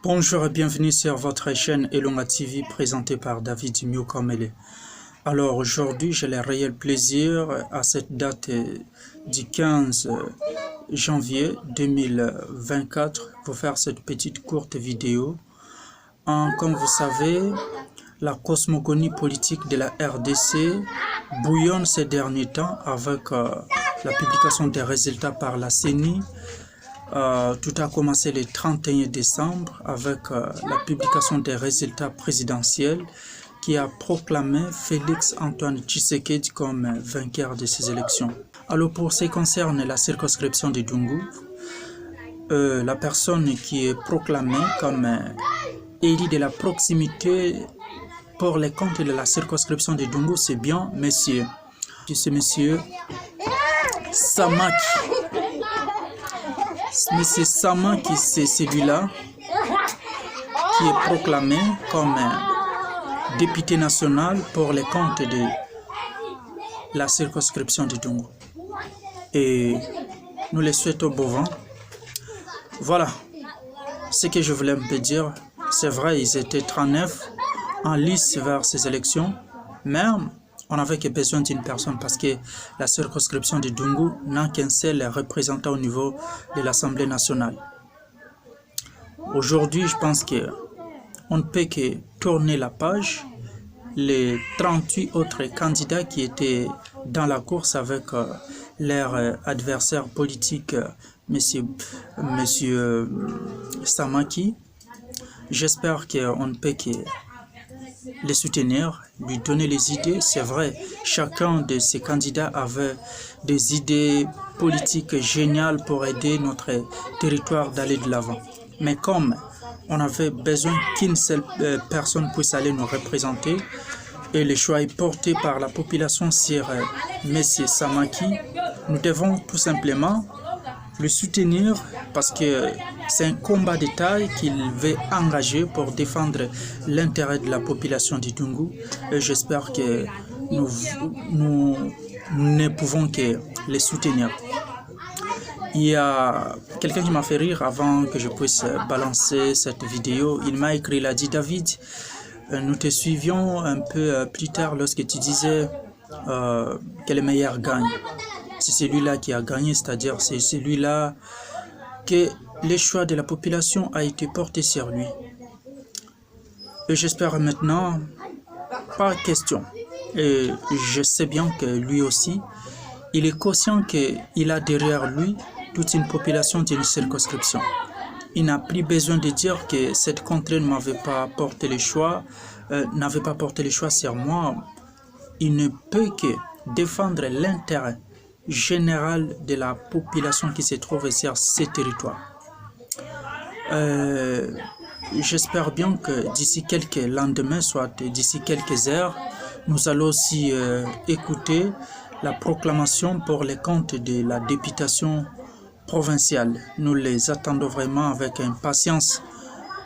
Bonjour et bienvenue sur votre chaîne Elonga TV présentée par David Miokamele. Alors aujourd'hui, j'ai le réel plaisir à cette date du 15 janvier 2024 pour faire cette petite courte vidéo. Comme vous savez, la cosmogonie politique de la RDC bouillonne ces derniers temps avec la publication des résultats par la CENI. Tout a commencé le 31 décembre avec la publication des résultats présidentiels qui a proclamé Félix Antoine Tshisekedi comme vainqueur de ces élections. Alors pour ce qui concerne la circonscription de Dungu, la personne qui est proclamée comme élu de la proximité pour les comptes de la circonscription de Dungu, c'est bien monsieur Samaki. Monsieur Samaki, c'est celui-là qui est proclamé comme député national pour les comptes de la circonscription de Dungu. Et nous les souhaitons beau vent. Voilà ce que je voulais me dire. C'est vrai, ils étaient 39 en lice vers ces élections, mais on n'avait que besoin d'une personne parce que la circonscription de Dungu n'a qu'un seul représentant au niveau de l'Assemblée nationale. Aujourd'hui, je pense qu'on ne peut que tourner la page. Les 38 autres candidats qui étaient dans la course avec leur adversaire politique, monsieur Samaki, j'espère qu'on ne peut que les soutenir, lui donner les idées. C'est vrai, chacun de ces candidats avait des idées politiques géniales pour aider notre territoire d'aller de l'avant. Mais comme on avait besoin qu'une seule personne puisse aller nous représenter, et le choix est porté par la population sur M. Samaki, nous devons tout simplement le soutenir parce que c'est un combat de taille qu'il veut engager pour défendre l'intérêt de la population du Dungu. Et j'espère que nous ne pouvons que les soutenir. Il y a quelqu'un qui m'a fait rire avant que je puisse balancer cette vidéo. Il m'a écrit, il a dit: David, nous te suivions un peu plus tard lorsque tu disais que le meilleur gagne. C'est celui-là qui a gagné, c'est-à-dire c'est celui-là que le choix de la population a été porté sur lui. Et j'espère maintenant, pas question. Et je sais bien que lui aussi, il est conscient qu'il a derrière lui toute une population d'une circonscription. Il n'a plus besoin de dire que cette contrée ne m'avait pas porté le choix, n'avait pas porté le choix sur moi. Il ne peut que défendre l'intérêt général de la population qui se trouve sur ces territoires. J'espère bien que d'ici quelques lendemains, soit d'ici quelques heures, nous allons aussi écouter la proclamation pour les comptes de la députation provinciale. Nous les attendons vraiment avec impatience.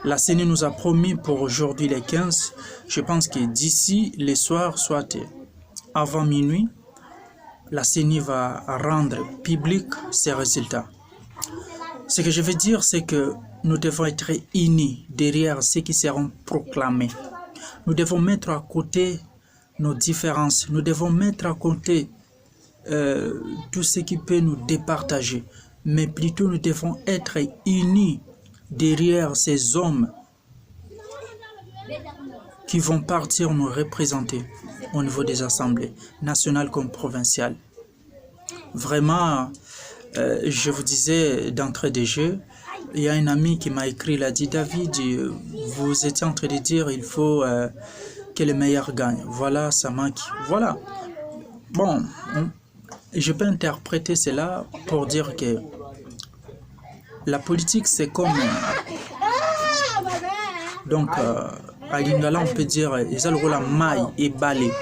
La CENI nous a promis pour aujourd'hui les 15. Je pense que d'ici les soirs, soit avant minuit, la CENI va rendre public ses résultats. Ce que je veux dire, c'est que nous devons être unis derrière ceux qui seront proclamés. Nous devons mettre à côté nos différences. Nous devons mettre à côté tout ce qui peut nous départager. Mais plutôt, nous devons être unis derrière ces hommes qui vont partir nous représenter au niveau des assemblées nationales comme provinciales. Vraiment, je vous disais d'entrée de jeu, il y a un ami qui m'a écrit, il a dit: David, vous étiez en train de dire il faut que le meilleur gagne. Voilà, ça manque. Voilà. Bon, je peux interpréter cela pour dire que la politique, c'est comme... donc, à Lingala, on peut dire ils ont la maille et balai.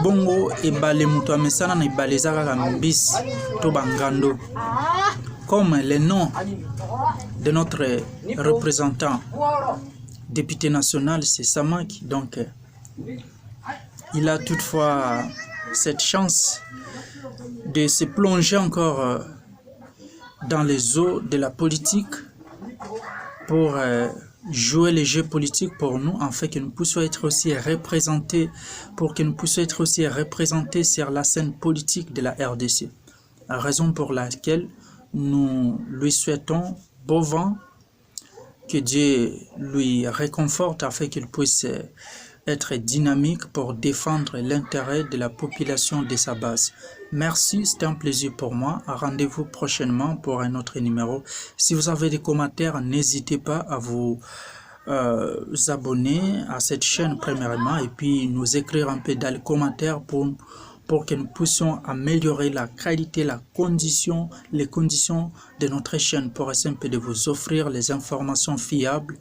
Bongo et balai muto amesana na balai zaka mbis to bangando. Comme le nom de notre représentant député national, c'est Samaki. Donc, il a toutefois cette chance de se plonger encore dans les eaux de la politique pour jouer les jeux politiques pour nous, afin que nous puissions être aussi représentés, sur la scène politique de la RDC. Raison pour laquelle nous lui souhaitons bon vent, que Dieu lui réconforte afin qu'il puisse être dynamique pour défendre l'intérêt de la population de sa base. Merci, c'était un plaisir pour moi. Rendez-vous prochainement pour un autre numéro. Si vous avez des commentaires, n'hésitez pas à vous abonner à cette chaîne premièrement et puis nous écrire un peu dans les commentaires pour que nous puissions améliorer la qualité, les conditions de notre chaîne pour essayer un peu de vous offrir les informations fiables.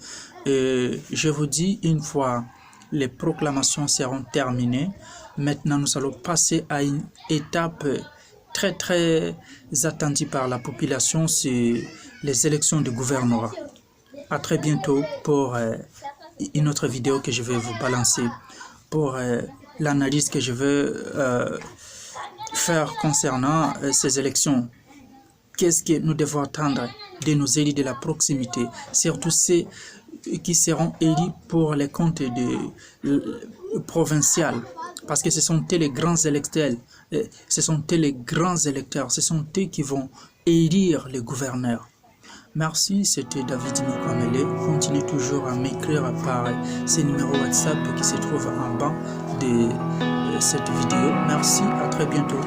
Et je vous dis, une fois les proclamations seront terminées, maintenant nous allons passer à une étape très très attendue par la population, c'est les élections du gouvernorat. À très bientôt pour une autre vidéo que je vais vous balancer pour l'analyse que je veux faire concernant ces élections. Qu'est-ce que nous devons attendre de nos élus de la proximité, surtout ceux qui seront élus pour les comptes provinciales, parce que ce sont eux les grands électeurs, ce sont eux qui vont élire les gouverneurs. Merci, c'était David Mukwamele. Continuez toujours à m'écrire par ces numéros WhatsApp qui se trouvent en bas de cette vidéo. Merci, à très bientôt.